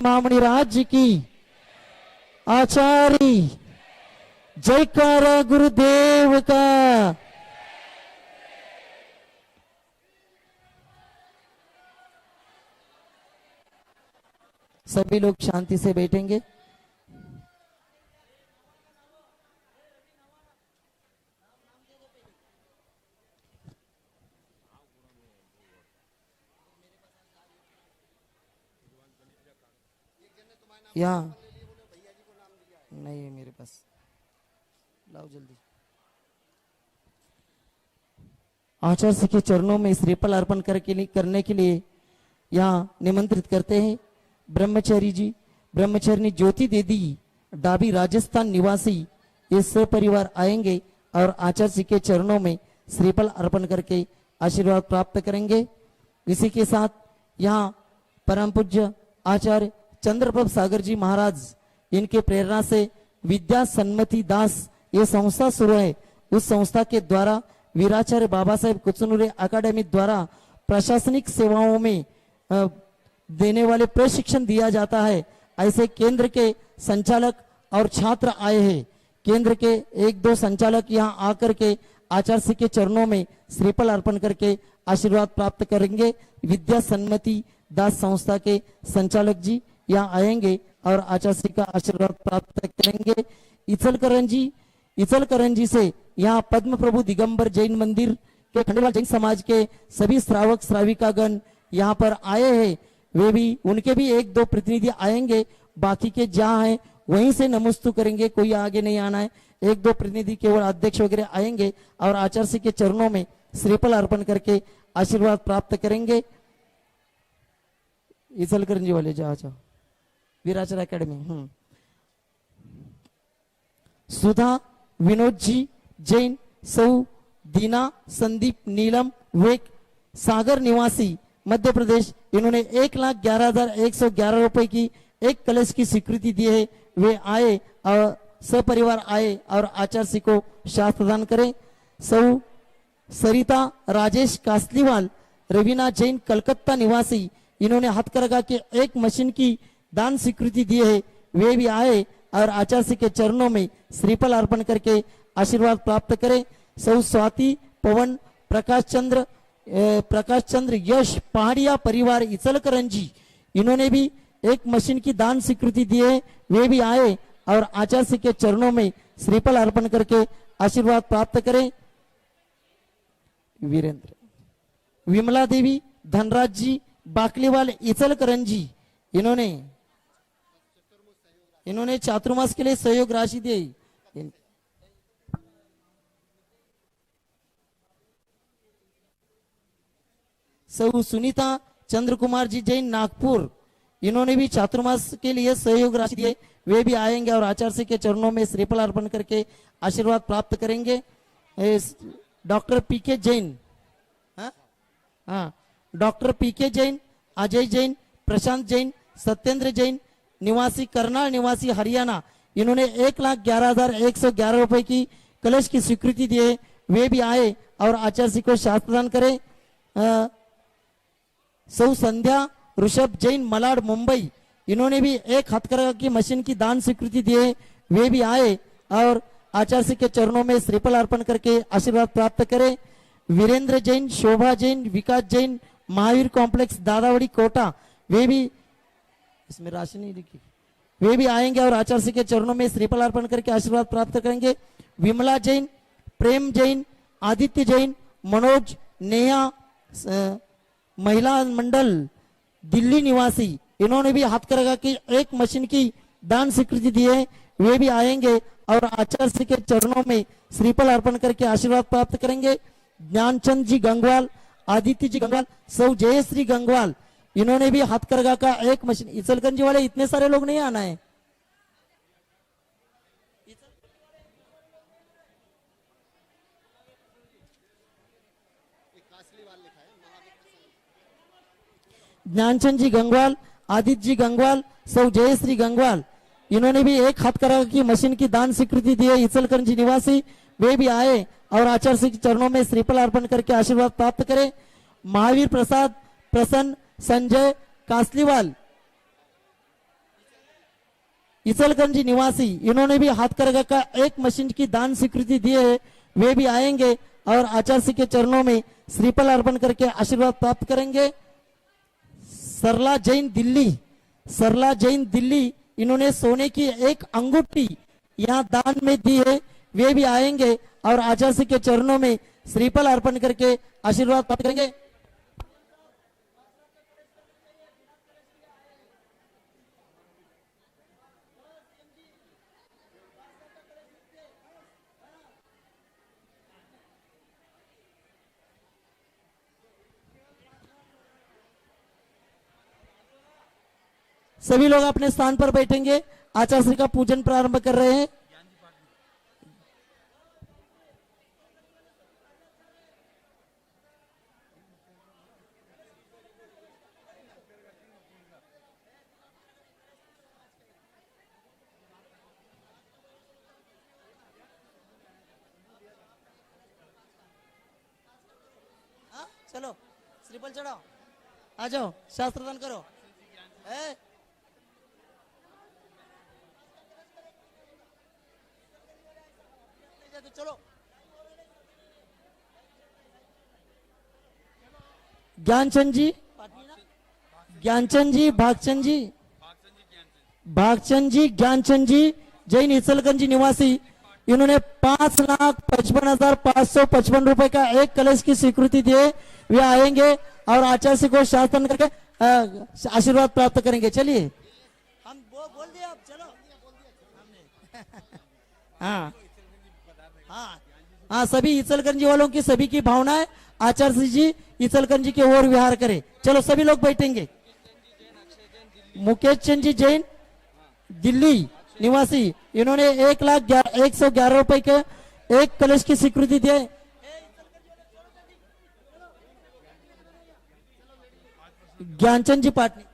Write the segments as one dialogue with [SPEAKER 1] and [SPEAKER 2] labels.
[SPEAKER 1] महामणि राज्य की आचार्य जयकारा गुरुदेव का। सभी लोग शांति से बैठेंगे। यहाँ नहीं है मेरे पास, लाओ जल्दी। आचार्य के चरणों में श्रीफल अर्पण करने के लिए यहाँ निमंत्रित करते हैं ब्रह्मचारी जी, ब्रह्मचारिणी ज्योति दीदी, डाबी राजस्थान निवासी, ये सपरिवार आएंगे और आचार्य के चरणों में श्रीफल अर्पण करके आशीर्वाद प्राप्त करेंगे। इसी के साथ यहाँ परम पूज्य आचार्य चंद्रप्रभ सागर जी महाराज, इनके प्रेरणा से विद्या सन्मति दास ये संस्था शुरू है। उस संस्था के द्वारा वीराचार्य बाबा साहेब कुचनूरे अकादमी द्वारा प्रशासनिक सेवाओं में देने वाले प्रशिक्षण दिया जाता है। ऐसे केंद्र के संचालक और छात्र आए हैं। केंद्र के 1-2 संचालक यहाँ आकर के आचार्य के चरणों में श्रीफल अर्पण करके आशीर्वाद प्राप्त करेंगे। विद्या सन्मति दास संस्था के संचालक जी यहाँ आएंगे और आचार्य का आशीर्वाद प्राप्त करेंगे। इचलकरंजी से यहाँ पद्म प्रभु दिगंबर जैन मंदिर के खंडेलवाल जैन समाज के सभी श्रावक श्राविकागण यहाँ पर आए हैं। वे भी, उनके भी 1-2 प्रतिनिधि आएंगे। बाकी के जहाँ हैं वहीं से नमस्तु करेंगे, कोई आगे नहीं आना है। 1-2 प्रतिनिधि केवल अध्यक्ष वगैरह आएंगे और आचार्य के चरणों में श्रीफल अर्पण करके आशीर्वाद प्राप्त करेंगे। इचलकरंजी वाले जाओ वीराचार्य अकेडमी। सुधा विनोद जी जैन, सौ दीना संदीप नीलम वेक, सागर निवासी मध्य प्रदेश, इन्होंने 1,11,111 रुपए की एक कलश की स्वीकृति दी है। वे आए और सपरिवार आए और आचार्य को शास्त्र दान करें। सौ सरिता राजेश कासलीवाल, रवीना जैन कलकत्ता निवासी, इन्होंने हथकरघा के एक मशीन की दान स्वीकृति दी है। वे भी आए और आचार्य के चरणों में श्रीफल अर्पण करके आशीर्वाद प्राप्त करें। सौ स्वाति पवन प्रकाश चंद्र यश पहाड़िया परिवार इचलकरंजी, इन्होंने भी एक मशीन की दान स्वीकृति दी है। वे भी आए और आचार्य के चरणों में श्रीफल अर्पण करके आशीर्वाद प्राप्त करें। वीरेंद्र विमला देवी धनराज जी बाकलीवाल इचलकरंजी, इन्होंने चातुर्मास के लिए सहयोग राशि दी। सौ सुनीता चंद्र कुमार जी जैन नागपुर, इन्होंने भी चातुर्मास के लिए सहयोग राशि दी। वे भी आएंगे और आचार्य के चरणों में श्रीफल अर्पण करके आशीर्वाद प्राप्त करेंगे। डॉक्टर पीके जैन, डॉक्टर पीके जैन, अजय जैन, प्रशांत जैन, सत्येंद्र जैन निवासी करनाल निवासी हरियाणा, इन्होंने 1,11,111 रुपए की कलश की स्वीकृति दी है। वे भी आए और आचार्य को शास्त्र दान करें। सौ संध्या ऋषभ जैन मलाड मुंबई, इन्होंने भी एक हथकरघा की मशीन की दान स्वीकृति दी है। वे भी आए और आचार्य के चरणों में श्रीफल अर्पण करके आशीर्वाद प्राप्त करें। वीरेंद्र जैन, शोभा जैन, विकास जैन, महावीर कॉम्प्लेक्स दादावड़ी कोटा, वे भी, इसमें राशि नहीं लिखी, वे भी आएंगे और आचार्य के चरणों में श्रीफल अर्पण करके आशीर्वाद प्राप्त करेंगे। विमला जैन, प्रेम जैन, आदित्य जैन, मनोज, नेहा महिला मंडल दिल्ली निवासी, इन्होंने भी हथकरघा की एक मशीन की दान स्वीकृति दी है। वे भी आएंगे और आचार्य के चरणों में श्रीफल अर्पण करके आशीर्वाद प्राप्त करेंगे। ज्ञानचंद जी गंगवाल, आदित्य जी गंगवाल, सौ जयश्री गंगवाल, इन्होंने भी हथकरघा का एक मशीन। इचलकरंजी वाले इतने सारे लोग नहीं आना है। ज्ञानचंद जी गंगवाल, आदित्य जी गंगवाल, सौ जयश्री गंगवाल, इन्होंने भी एक हथकरघा की मशीन की दान स्वीकृति दी है। इचलकरंजी निवासी, वे भी आए और आचार्य के चरणों में श्रीफल अर्पण करके आशीर्वाद प्राप्त करें। महावीर प्रसाद, प्रसन्न, संजय कासलीवाल, इचलकरंजी निवासी, इन्होंने भी हाथकरघा का एक मशीन की दान स्वीकृति दी है, वे भी आएंगे और आचार्य श्री के चरणों में श्रीफल अर्पण करके आशीर्वाद प्राप्त करेंगे। सरला जैन दिल्ली, सरला जैन दिल्ली, इन्होंने सोने की एक अंगूठी यहाँ दान में दी है, वे भी आएंगे और आचार्य श्री के चरणों में श्रीफल अर्पण करके आशीर्वाद प्राप्त करेंगे। सभी लोग अपने स्थान पर बैठेंगे, आचार्य श्री का पूजन प्रारंभ कर रहे हैं। चलो श्रीफल चढ़ाओ, आ जाओ, शास्त्रदान करो। चलो ज्ञानचंद जी, ज्ञानचंद जी, भागचंद जी, भागचंद जी, ज्ञानचंद जी, जैन इचलकरंजी निवासी, इन्होंने 5,55,555 रुपए का एक कलश की स्वीकृति दी है, वे आएंगे और आचार्य श्री को शासन करके आशीर्वाद प्राप्त करेंगे। चलिए हम बोल दिए, आप चलो। हाँ हाँ हाँ, सभी इचलकरंजी वालों की सभी की भावनाएं आचार्य श्री जी इचलकरंजी की ओर विहार करें। चलो सभी लोग बैठेंगे। मुकेश चंद जी जैन दिल्ली निवासी, इन्होंने 1,111 रुपए के एक कलश की स्वीकृति दी है। ज्ञानचंद जी पाटनी,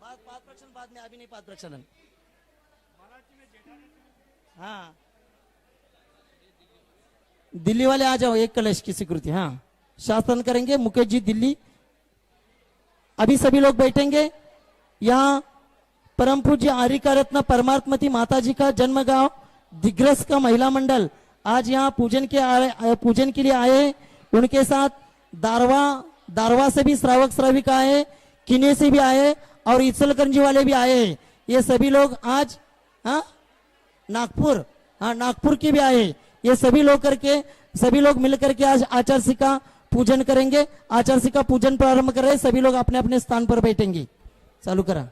[SPEAKER 1] बाद में, अभी नहीं पाद प्रक्षालन। हाँ दिल्ली वाले आ जाओ, एक कलश की स्वीकृति। हाँ शासन करेंगे मुकेश जी दिल्ली। अभी सभी लोग बैठेंगे। यहाँ परम पूज्य आर्यका रत्न परमार्थमती माता जी का जन्म गांव दिग्रस का महिला मंडल आज यहाँ पूजन के लिए आए हैं। उनके साथ दारवा से भी श्रावक श्राविका आए, किन्ने से भी आए और इचलकरंजी वाले भी आए हैं। ये सभी लोग आज नागपुर के भी आए। ये सभी लोग मिलकर के आज आचार्य श्री का पूजन करेंगे। आचार्य श्री का पूजन प्रारंभ कर रहे हैं। सभी लोग अपने अपने स्थान पर बैठेंगे। चालू करा।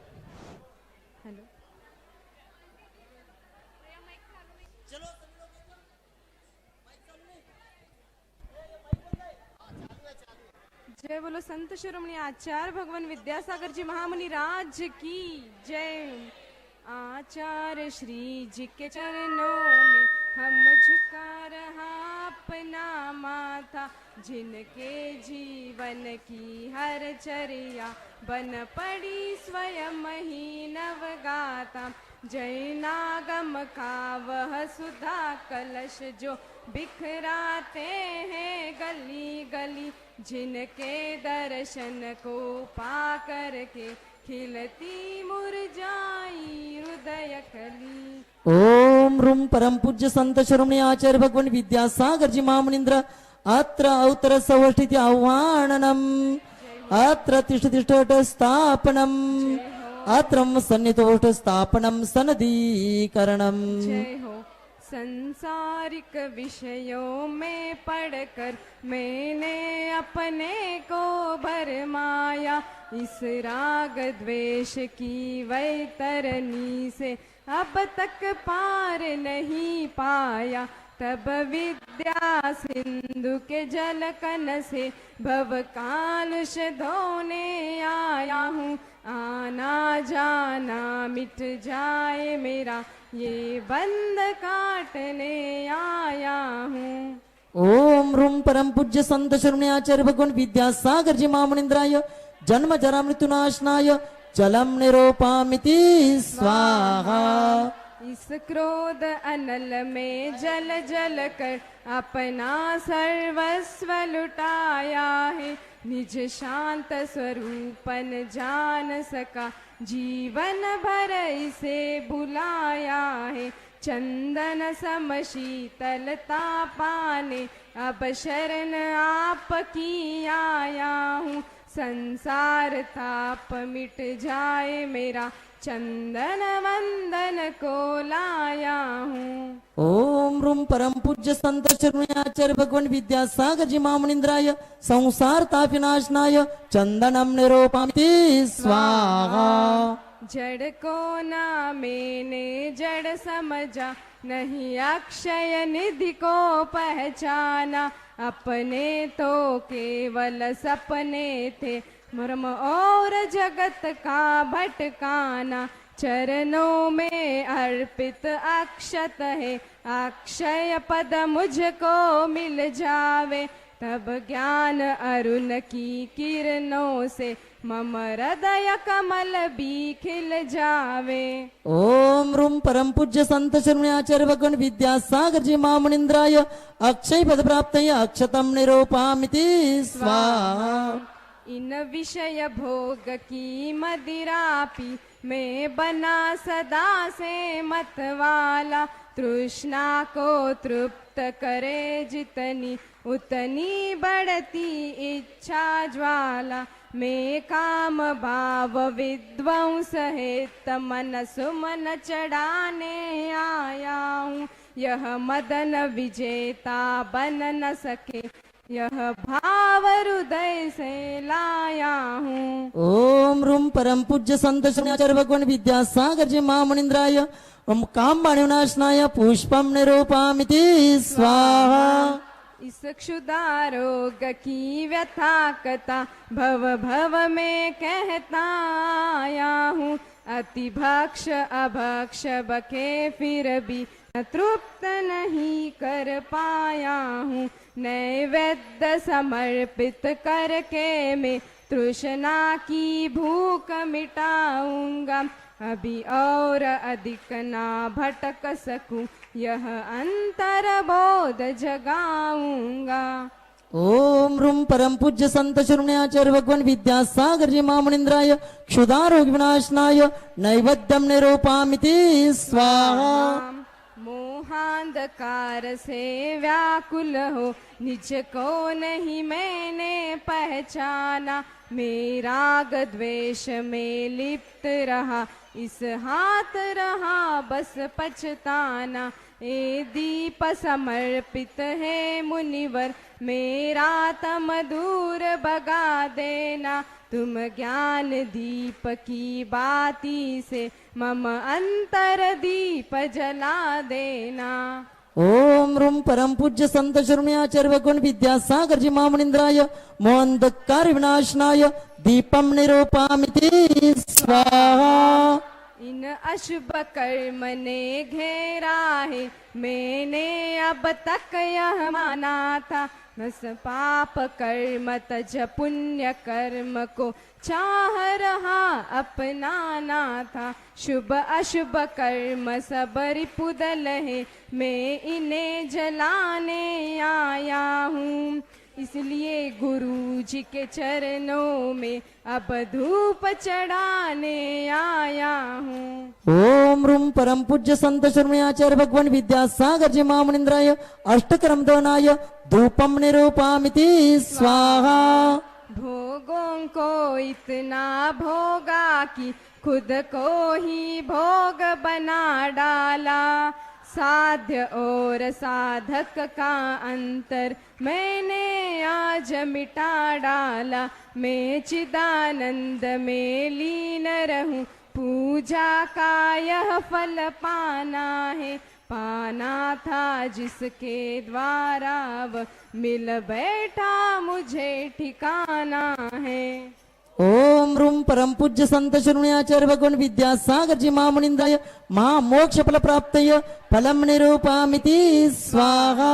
[SPEAKER 2] जय बोलो संत शिरोमणि आचार्य भगवान विद्यासागर जी महामुनि राज की जय। आचार्य श्री जी के चरणों में हम झुका रहा अपना माथा, जिनके जीवन की हर चर्या बन पड़ी स्वयं ही नवगाता। जैनागम का वह सुधा कलश जो बिखराते हैं गली गली, जिनके दर्शन को पा करके खिलती मुरझाई हृदय कली।
[SPEAKER 1] ओम रूम परम पूज्य संत शिरोमणि आचार्य भगवान विद्यासागर जी महामुनीन्द्र अत्र अवतर सवर्षित आह्वाननम अत्र तिष्ठ स्थापनम अत्रम सन्निधोष्ठ स्थापनम सनदीकरणम।
[SPEAKER 2] जय हो। संसारिक विषयों में पढ़कर मैंने अपने को भरमाया, इस राग द्वेष की वैतरणी से अब तक पार नहीं पाया। तब विद्या सिंधु के जल कन से भव कालुष धोने आया हूँ। आना जाना मिट जाए मेरा ये बंद काटने आया हूँ।
[SPEAKER 1] ओम रूम परम पूज्य संत शिरोमणि आचार्य भगवान विद्यासागर जी महामुनीन्द्राय जन्म जरा मृत्युनाशनाय जलम निरूपामिति स्वाहा।
[SPEAKER 2] इस क्रोध अनल में जल जल कर अपना सर्वस्व लुटाया है, निज शांत स्वरूपन जान सका जीवन भर इसे बुलाया है। चंदन सम शीतलता पाने अब शरण आपकी आया हूँ। संसार ताप मिट जाए मेरा, चंदन वंदन को लाया हूँ।
[SPEAKER 1] ओम रूम परम पूज्य संत शरणयाचार्य भगवान विद्यासागर जी महामुनिंद्राय संसार ताप विनाशनाय चंदनम निरूपयामि स्वाहा।
[SPEAKER 2] जड़ को ना मैंने जड़ समझा, नहीं अक्षय निधि को पहचाना। अपने तो केवल सपने थे, मर्म और जगत का भटकाना। चरणों में अर्पित अक्षत है, अक्षय पद मुझको मिल जावे। तब ज्ञान अरुण की किरणों से मम हृदय कमल भी खिल जावे।
[SPEAKER 1] ओम रूम परम पूज्य संत शरणयाचार्य भगवान विद्यासागर जी महामुनिंद्राय अक्षय पद प्राप्तये अक्षतम निरूपयामि स्वाहा।
[SPEAKER 2] इन विषय भोग की मदिरा पी मैं बना सदा से मतवाला। तृष्णा को तृप्त करे जितनी, उतनी बढ़ती इच्छा ज्वाला। मैं काम भाव विध्वंस हेत मन सुमन चढ़ाने आया हूँ। यह मदन विजेता बन न सके, यह भाव हृदय से लाया हूँ।
[SPEAKER 1] ओम रूम परम पूज्य संत शरणयाचार्य भगवान विद्यासागर जी महामुनिंद्राय ओम काम विनाशनाय पुष्पम निरूपयामि स्वाहा।
[SPEAKER 2] इस क्षुदारोग की व्यथा कथा भव भव में कहता आया हूँ। अति भक्ष अभक्ष बके फिर भी तृप्त नहीं कर पाया हूँ। नैवेद्य समर्पित करके मैं तृष्णा की भूख मिटाऊंगा। अभी और अधिक ना भटक सकूं, यह अंतर बोध जगाऊंगा।
[SPEAKER 1] ओम रूम परम पूज्य संत शरणयाचार्य भगवान विद्यासागर जी महामुनिंद्राय क्षुधारोग विनाशनाय नैवेद्यम निरूपयामि स्वाहा।
[SPEAKER 2] मोहांधकार से व्याकुल हो निज को नहीं मैंने पहचाना। मेरा राग द्वेष में लिप्त रहा, इस हाथ रहा बस पछताना। ए दीप समर्पित है मुनिवर, मेरा तम दूर भगा देना। तुम ज्ञान दीप की बाती से मम अंतर दीप जला देना।
[SPEAKER 1] ओम रूम परम पूज्य संत शरणयाचार्य भगवान विद्यासागर जी महामुनिंद्राय मोहंधकार विनाशनाय दीपम निरूपयामि स्वाहा।
[SPEAKER 2] इन अशुभ कर्म ने घेरा है, मैंने अब तक यह माना था। बस पाप कर्म तज पुण्य कर्म को चाह रहा अपनाना था। शुभ अशुभ कर्म सब रिपुदल है, मैं इन्हें जलाने आया हूँ। इसलिए गुरु जी के चरणों में अब धूप चढ़ाने आया हूँ।
[SPEAKER 1] ओम रूम परम पूज्य संत शरणयाचार्य भगवान विद्यासागर जी महामुनिंद्राय अष्टकर्म दहनाय धूपम निरूपयामि स्वाहा।
[SPEAKER 2] भोगों को इतना भोगा कि खुद को ही भोग बना डाला। साध्य और साधक का अंतर मैंने आज मिटा डाला। मैं चिदानंद में लीन रहूं, पूजा का यह फल पाना है। पाना था जिसके द्वारा वह मिल बैठा, मुझे ठिकाना है।
[SPEAKER 1] ओम रूम परम पूज्य संत शरणयाचार्य भगवान विद्यासागर जी महामुनिंद्राय महामोक्ष फल प्राप्तये फलम निरूपयामि स्वाहा।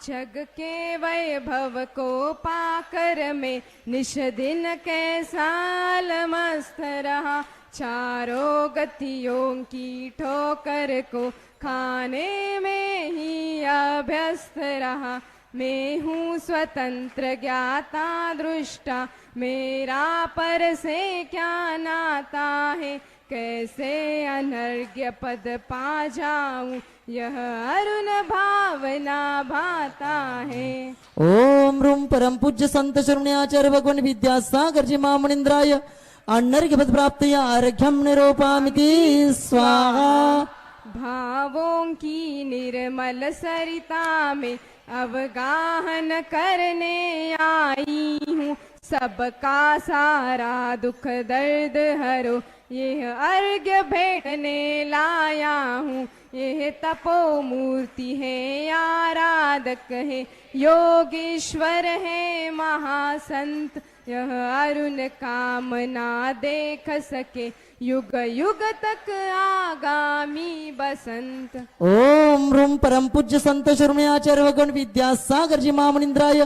[SPEAKER 2] जग के वैभव को पाकर मैं निश दिन के साल मस्त रहा। चारों गतियों की ठोकर को खाने में ही अभ्यस्त रहा। मैं हूँ स्वतंत्र ज्ञाता दृष्टा, मेरा पर से क्या नाता है, कैसे अनर्घ्य पद पा जाऊं, यह अरुण भावना भाता है।
[SPEAKER 1] ओम रूम परम पूज्य संत शरण्याचार्य भगवान विद्यासागर जी महामुनिंद्राय अन्नर्घ्य पद प्राप्त आर्घ्यम निरूपामिति स्वाहा।
[SPEAKER 2] भावों की निर्मल सरिता में अवगाहन करने आई हूँ, सबका सारा दुख दर्द हरो, यह अर्घ्य भेटने लाया हूँ। यह तपो मूर्ति है आराधक है, योगेश्वर है महासंत, यह अरुण कामना देख सके, युग युग तक आगामी बसंत।
[SPEAKER 1] ओम रूम परम पूज्य संत शरण्याचार्य भगवान विद्यासागर जी महामुनिंद्राय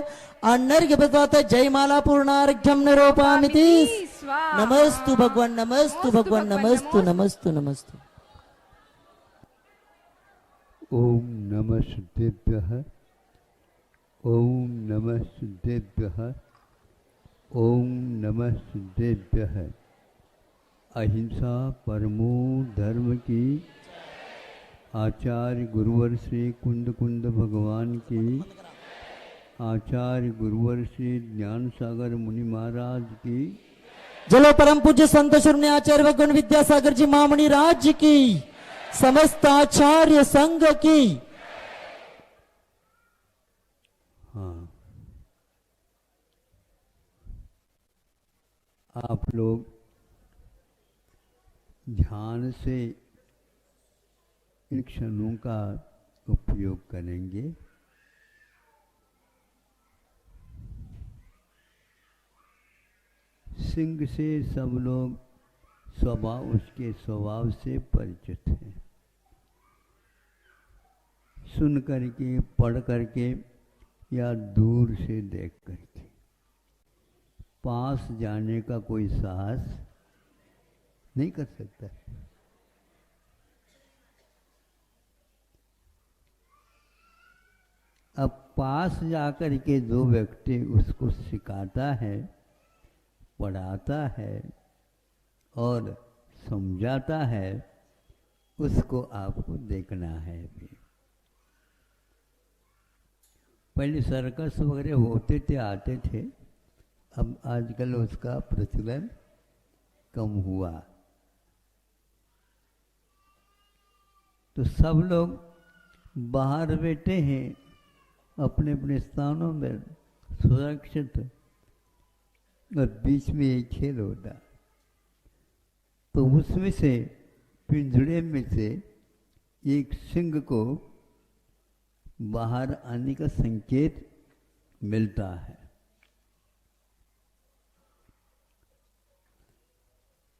[SPEAKER 1] अन्नर्घ्य पद प्राप्त जयमाला पूर्णार्घ्यम निरूपामिति
[SPEAKER 2] स्वाहा।
[SPEAKER 1] नमस्तु भगवान, नमस्तु भगवान, नमस्तु नमस्तु नमस्तु।
[SPEAKER 3] ओम नमः शुद्धेभ्यः, ओम नमः शुद्धेभ्यः, ओम नमः शुद्धेभ्यः। अहिंसा परमो धर्म की, आचार्य गुरुवर श्री कुंद कुंद भगवान की, आचार्य गुरुवर श्री ज्ञान सागर मुनि महाराज की,
[SPEAKER 1] जलो परम पूज्य संत शरण्याचार्य भगवान विद्यासागर जी महामुनि राज्य की, समस्त आचार्य संघ की।
[SPEAKER 3] हाँ, आप लोग ध्यान से इन क्षणों का उपयोग करेंगे। सिंह से सब लोग उसके स्वभाव से परिचित हैं। सुन करके, पढ़ करके या दूर से देख करके, पास जाने का कोई साहस नहीं कर सकता। अब पास जाकर के जो व्यक्ति उसको सिखाता है, पढ़ाता है और समझाता है, उसको आपको देखना है। भी पहले सर्कस वगैरह होते थे, आते थे, अब आजकल उसका प्रचलन कम हुआ। तो सब लोग बाहर बैठे हैं अपने अपने स्थानों में सुरक्षित, और बीच में एक खेल होता। तो उसमें से पिंजड़े में से एक सिंह को बाहर आने का संकेत मिलता है,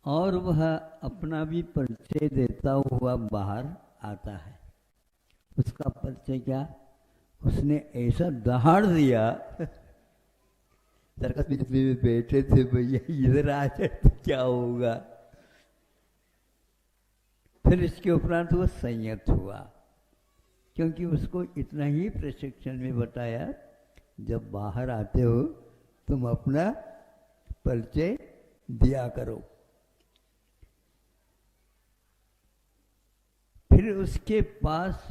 [SPEAKER 3] और वह अपना भी परिचय देता हुआ बाहर आता है। उसका परिचय क्या? उसने ऐसा दहाड़ दिया, सर्कस में बैठे थे भैया, इधर आ जाए तो क्या होगा। फिर इसके उपरांत वह संयत हुआ, क्योंकि उसको इतना ही प्रशिक्षण में बताया, जब बाहर आते हो तुम अपना परिचय दिया करो। फिर उसके पास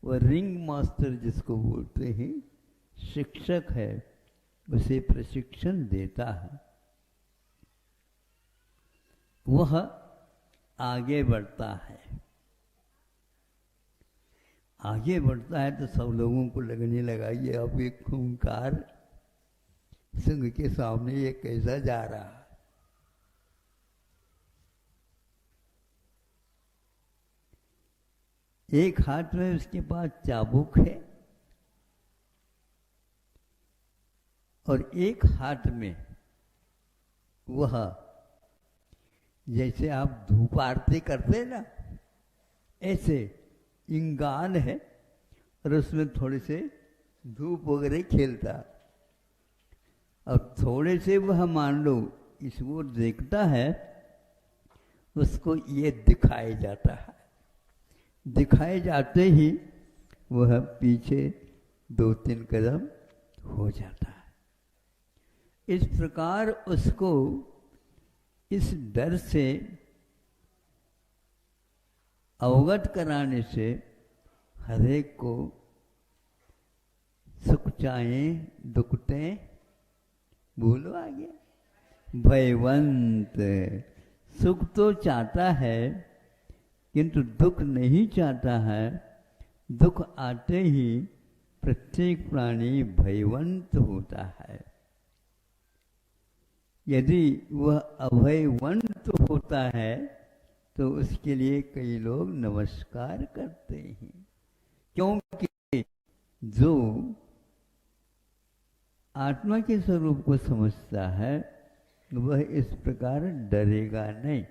[SPEAKER 3] वह रिंग मास्टर, जिसको बोलते हैं, शिक्षक है, उसे प्रशिक्षण देता है। वह आगे बढ़ता है। आगे बढ़ता है तो सब लोगों को लगने लगा ये अब एक खूंखार सिंह के सामने ये कैसा जा रहा है। एक हाथ में उसके पास चाबुक है और एक हाथ में वह, जैसे आप धूप आरती करते ना, ऐसे इंगान है और उसमें थोड़े से धूप वगैरह खेलता। अब थोड़े से वह मान लो इस ओर देखता है, उसको ये दिखाया जाता है। दिखाए जाते ही वह पीछे 2-3 कदम हो जाता है। इस प्रकार उसको इस डर से अवगत कराने से हरेक को सुख चाहे दुख ते भूलो आ गया। भयवंत सुख तो चाहता है किंतु दुख नहीं चाहता है। दुख आते ही प्रत्येक प्राणी भयवंत होता है। यदि वह अभयवंत होता है तो उसके लिए कई लोग नमस्कार करते हैं, क्योंकि जो आत्मा के स्वरूप को समझता है वह इस प्रकार डरेगा नहीं।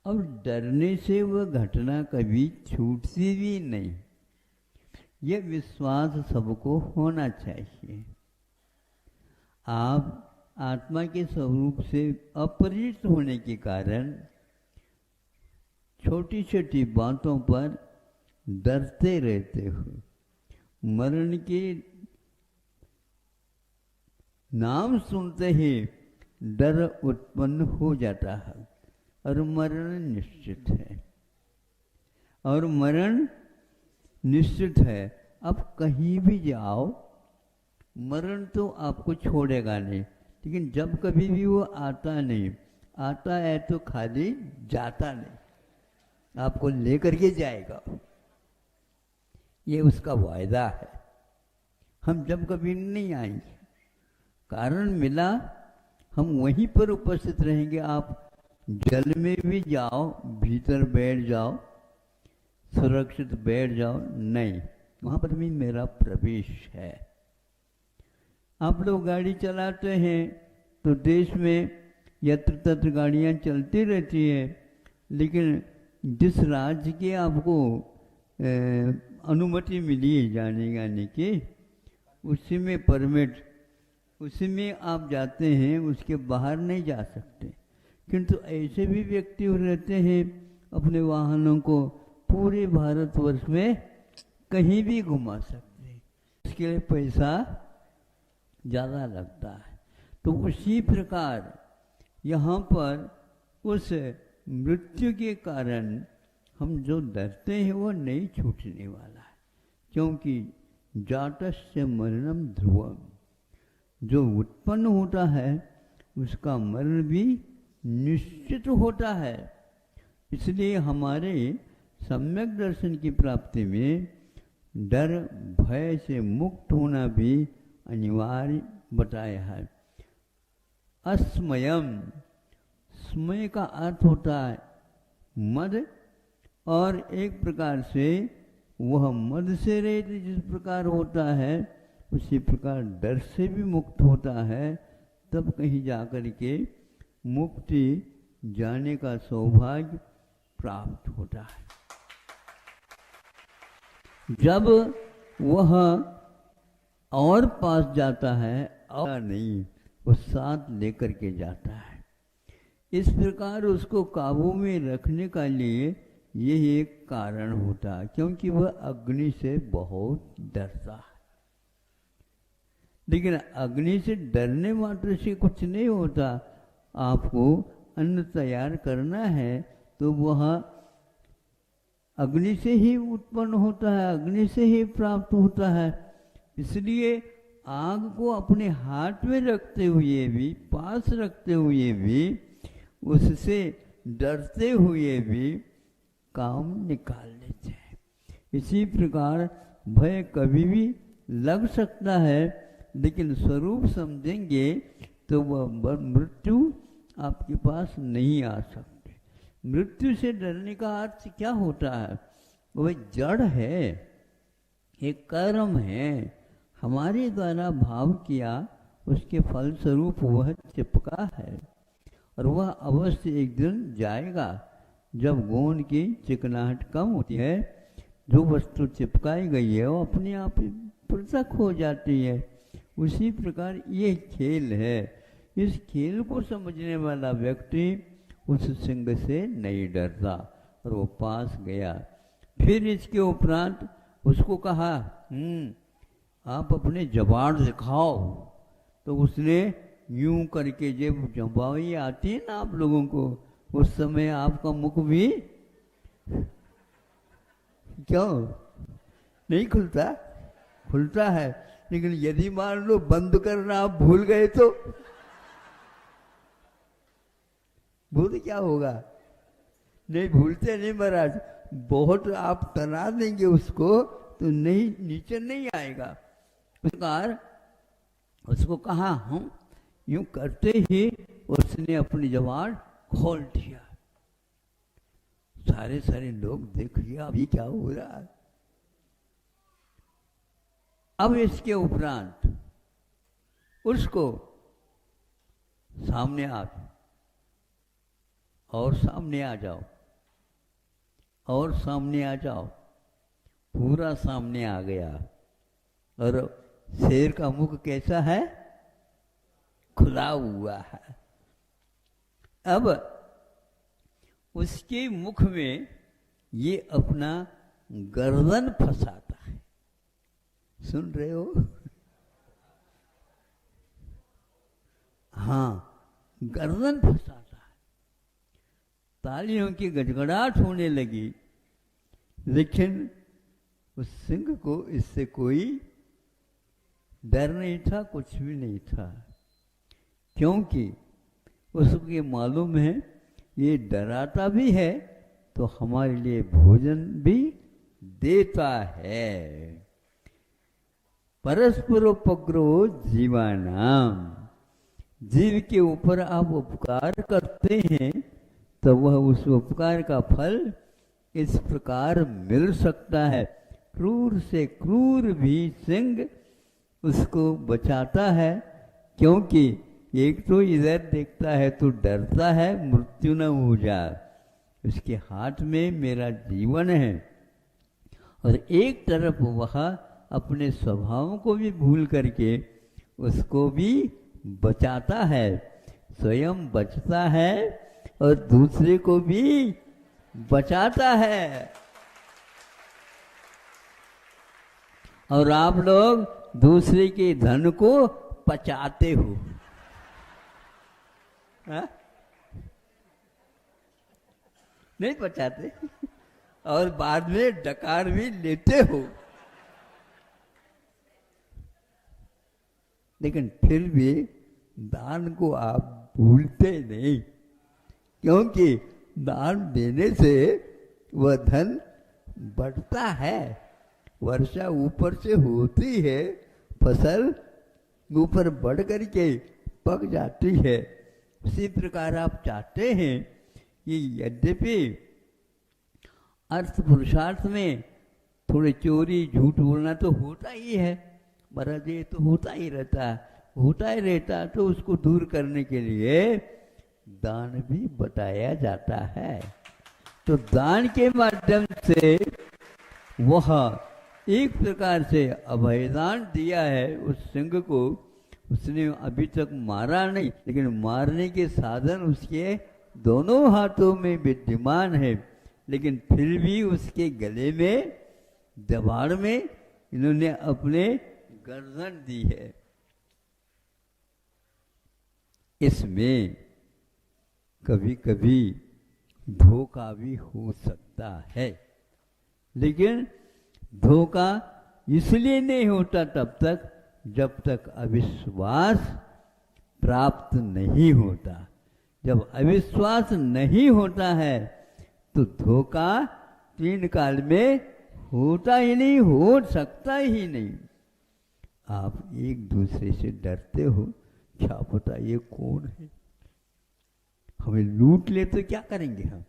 [SPEAKER 3] और डरने से वह घटना कभी छूटती भी नहीं। यह विश्वास सबको होना चाहिए। आप आत्मा के स्वरूप से अपरिचित होने के कारण छोटी छोटी बातों पर डरते रहते हो। मरण के नाम सुनते ही डर उत्पन्न हो जाता है और मरण निश्चित है। और मरण निश्चित है। अब कहीं भी जाओ मरण तो आपको छोड़ेगा नहीं, लेकिन जब कभी भी वो आता नहीं, आता है तो खाली जाता नहीं, आपको लेकर के जाएगा। ये उसका वायदा है। हम जब कभी नहीं आएंगे, कारण मिला हम वहीं पर उपस्थित रहेंगे। आप जल में भी जाओ, भीतर बैठ जाओ, सुरक्षित बैठ जाओ, नहीं, वहां पर भी मेरा प्रवेश है। आप लोग गाड़ी चलाते हैं तो देश में यत्र तत्र गाड़ियां चलती रहती है, लेकिन जिस राज्य की आपको अनुमति मिली है जाने आने की, उसी में परमिट, उसी में आप जाते हैं, उसके बाहर नहीं जा सकते। किंतु ऐसे भी व्यक्ति रहते हैं अपने वाहनों को पूरे भारतवर्ष में कहीं भी घुमा सकते हैं, उसके लिए पैसा ज़्यादा लगता है। तो उसी प्रकार यहाँ पर उस मृत्यु के कारण हम जो डरते हैं वो नहीं छूटने वाला है, क्योंकि जातस्य मरणम ध्रुवम, जो उत्पन्न होता है उसका मरण भी निश्चित होता है। इसलिए हमारे सम्यक दर्शन की प्राप्ति में डर भय से मुक्त होना भी अनिवार्य बताया है। अस्मयम, स्मय का अर्थ होता है मद, और एक प्रकार से वह मद से रहित जिस प्रकार होता है उसी प्रकार डर से भी मुक्त होता है। तब कहीं जाकर के मुक्ति जाने का सौभाग्य प्राप्त होता है। जब वह और पास जाता है और नहीं, वो साथ लेकर के जाता है। इस प्रकार उसको काबू में रखने का लिए यही एक कारण होता है, क्योंकि वह अग्नि से बहुत डरता है। लेकिन अग्नि से डरने मात्र से कुछ नहीं होता। आपको अन्न तैयार करना है तो वह अग्नि से ही उत्पन्न होता है, अग्नि से ही प्राप्त होता है। इसलिए आग को अपने हाथ में रखते हुए भी, पास रखते हुए भी, उससे डरते हुए भी काम निकाल लेते हैं। इसी प्रकार भय कभी भी लग सकता है, लेकिन स्वरूप समझेंगे तो वह मृत्यु आपके पास नहीं आ सकते। मृत्यु से डरने का अर्थ क्या होता है? वह जड़ है, एक कर्म है, हमारे द्वारा भाव किया उसके फल स्वरूप वह चिपका है, और वह अवश्य एक दिन जाएगा। जब गोंद की चिकनाहट कम होती है, जो वस्तु चिपकाई गई है वो अपने आप ही पृथक हो जाती है। उसी प्रकार ये खेल है। इस खेल को समझने वाला व्यक्ति उस सिंह से नहीं डरता, और वो पास गया। फिर इसके उपरांत उसको कहा आप अपने जबाड़ दिखाओ। तो उसने यूं करके, जब जबाई आती है ना आप लोगों को, उस समय आपका मुख भी क्यों नहीं खुलता? खुलता है। लेकिन यदि मान लो बंद करना आप भूल गए तो भूल क्या होगा? नहीं भूलते नहीं महाराज, बहुत आप तना देंगे उसको तो नहीं, नीचे नहीं आएगा। उस प्रकार उसको कहा हम यूं करते ही उसने अपनी जबान खोल दिया। सारे लोग देख लिया अभी क्या हो रहा है। अब इसके उपरांत उसको सामने आ, और सामने आ जाओ, और सामने आ जाओ। पूरा सामने आ गया। और शेर का मुख कैसा है? खुला हुआ है। अब उसके मुख में ये अपना गर्दन फंसाता है। सुन रहे हो? हाँ, गर्दन फंसाता है। तालियों की गड़गड़ाहट होने लगी, लेकिन उस सिंह को इससे कोई डर नहीं था, कुछ भी नहीं था, क्योंकि उसको मालूम है ये डराता भी है तो हमारे लिए भोजन भी देता है। परस्परोपग्रो जीवानाम, जीव के ऊपर आप उपकार करते हैं तो वह उस उपकार का फल इस प्रकार मिल सकता है। क्रूर से क्रूर भी सिंह उसको बचाता है, क्योंकि एक तो इधर देखता है तो डरता है मृत्यु न हो जाए, उसके हाथ में मेरा जीवन है। और एक तरफ वह अपने स्वभाव को भी भूल करके उसको भी बचाता है, स्वयं बचता है और दूसरे को भी बचाता है। और आप लोग दूसरे के धन को पचाते हो, हा? नहीं पचाते, और बाद में डकार भी लेते हो। लेकिन फिर भी दान को आप भूलते नहीं, क्योंकि दान देने से वह धन बढ़ता है। वर्षा ऊपर से होती है, फसल ऊपर बढ़ करके पक जाती है। उसी प्रकार आप चाहते हैं कि यद्यपि अर्थ पुरुषार्थ में थोड़े चोरी झूठ बोलना तो होता ही है, महाराज ये तो होता ही रहता है, तो उसको दूर करने के लिए दान भी बताया जाता है। तो दान के माध्यम से वह एक प्रकार से अभयदान दिया है उस सिंह को। उसने अभी तक मारा नहीं, लेकिन मारने के साधन उसके दोनों हाथों में विद्यमान है, लेकिन फिर भी उसके गले में, जबाड़ में इन्होंने अपने गर्दन दी है। इसमें कभी कभी धोखा भी हो सकता है, लेकिन धोखा इसलिए नहीं होता तब तक जब तक अविश्वास प्राप्त नहीं होता। जब अविश्वास नहीं होता है तो धोखा तीन काल में होता ही नहीं, हो सकता ही नहीं। आप एक दूसरे से डरते हो, क्या पता ये कौन है, हमें लूट ले तो क्या करेंगे हम,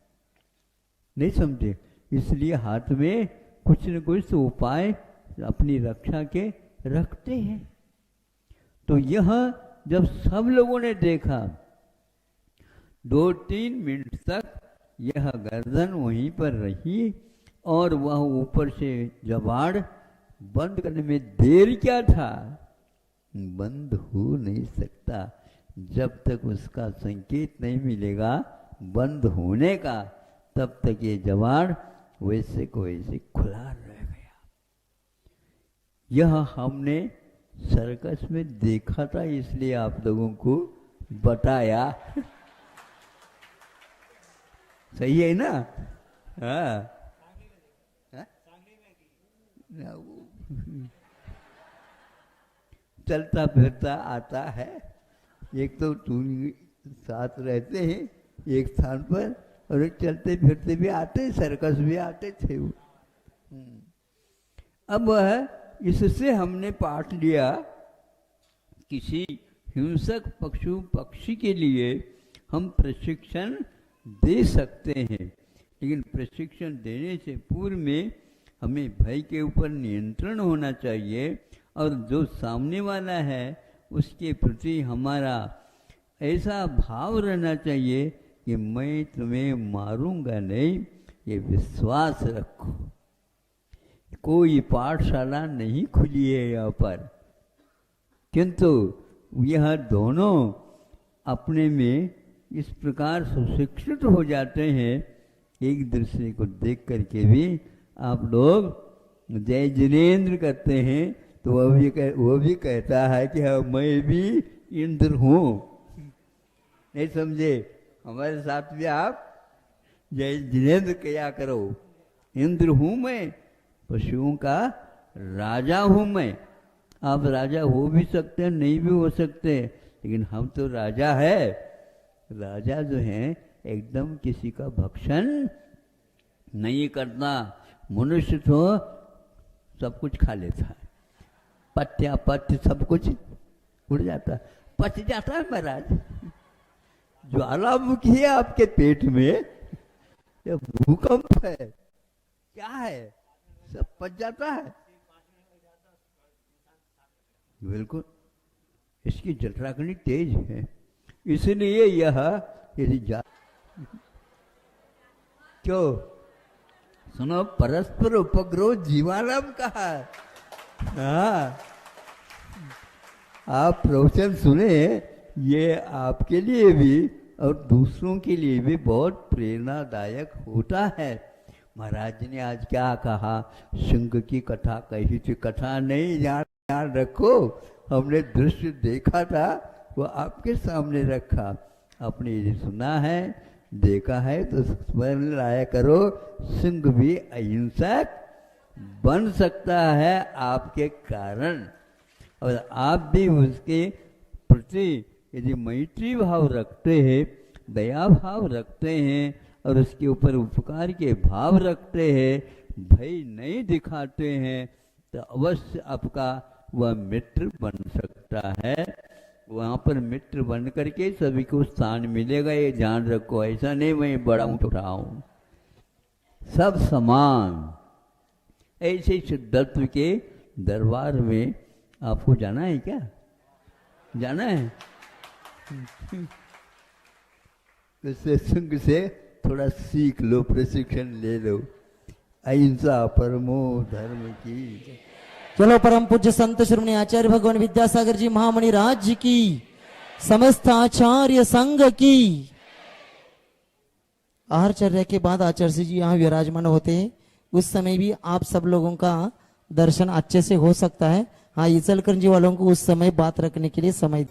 [SPEAKER 3] नहीं समझे। इसलिए हाथ में कुछ न कुछ उपाय अपनी रक्षा के रखते हैं। तो यह जब सब लोगों ने देखा, 2-3 मिनट तक यह गर्दन वहीं पर रही और वह ऊपर से जबाड़ बंद करने में देर क्या था, बंद हो नहीं सकता जब तक उसका संकेत नहीं मिलेगा बंद होने का, तब तक ये जबाड़ वैसे को वैसे खुला रह गया। यह हमने सर्कस में देखा था, इसलिए आप लोगों को बताया। सही है ना? हाँ, हाँ? चलता फिरता आता है। एक तो तुम साथ रहते हैं एक स्थान पर, और एक चलते फिरते भी आते, सर्कस भी आते थे वो। अब इससे हमने पाठ लिया, किसी हिंसक पशु पक्षी के लिए हम प्रशिक्षण दे सकते हैं, लेकिन प्रशिक्षण देने से पूर्व में हमें भय के ऊपर नियंत्रण होना चाहिए, और जो सामने वाला है उसके प्रति हमारा ऐसा भाव रहना चाहिए कि मैं तुम्हें मारूंगा नहीं, ये विश्वास रखो। कोई पाठशाला नहीं खुली है यहाँ पर, किंतु यह दोनों अपने में इस प्रकार सुशिक्षित हो जाते हैं, एक दूसरे को देख करके भी। आप लोग जय जिनेन्द्र करते हैं तो वो भी कहता है कि हाँ मैं भी इंद्र हूँ। नहीं समझे? हमारे साथ भी आप जय जिनेन्द्र किया करो। इंद्र हूँ मैं, पशुओं का राजा हूँ मैं। आप राजा हो भी सकते हैं, नहीं भी हो सकते, लेकिन हम तो राजा है। राजा जो है एकदम किसी का भक्षण नहीं करता। मनुष्य तो सब कुछ खा लेता है, पत्या पत्य सब कुछ उड़ जाता है, पच जाता है महाराज। ज्वालामुखी है आपके पेट में, ये भूकंप है, क्या है, सब पच जाता है। बिल्कुल, इसकी जठराग्नि तेज है, इसलिए यह यदि क्यों सुनो, परस्पर उपग्रह जीवाराम कहा। हाँ, आप प्रवचन सुने, ये आपके लिए भी और दूसरों के लिए भी बहुत प्रेरणादायक होता है। महाराज ने आज क्या कहा, सिंह की कथा कही थी, कथा नहीं, ध्यान रखो, हमने दृश्य देखा था वो आपके सामने रखा। आपने यदि सुना है, देखा है, तो स्मरण लाया करो, सिंह भी अहिंसक बन सकता है आपके कारण। और आप भी उसके प्रति यदि मैत्री भाव रखते हैं, दया भाव रखते हैं, और उसके ऊपर उपकार के भाव रखते हैं, भय नहीं दिखाते हैं, तो अवश्य आपका वह मित्र बन सकता है। वहाँ पर मित्र बन करके सभी को स्थान मिलेगा, ये ध्यान रखो। ऐसा नहीं मैं बड़ा हूँ छोटा हूँ, सब समान। ऐसे सिद्धत्व के दरबार में आपको जाना है क्या? जाना है? इससे संग से थोड़ा सीख लो, प्रशिक्षण ले लो। अहिंसा परमो धर्म की।
[SPEAKER 1] चलो, परम पूज्य संत श्रीमणी आचार्य भगवान विद्यासागर जी महामणि राज्य की, समस्त आचार्य संघ की। आहारचर्या के बाद आचार्य जी यहाँ विराजमान होते हैं, उस समय भी आप सब लोगों का दर्शन अच्छे से हो सकता है। हाँ, इचलकरंजी वालों को उस समय बात रखने के लिए समय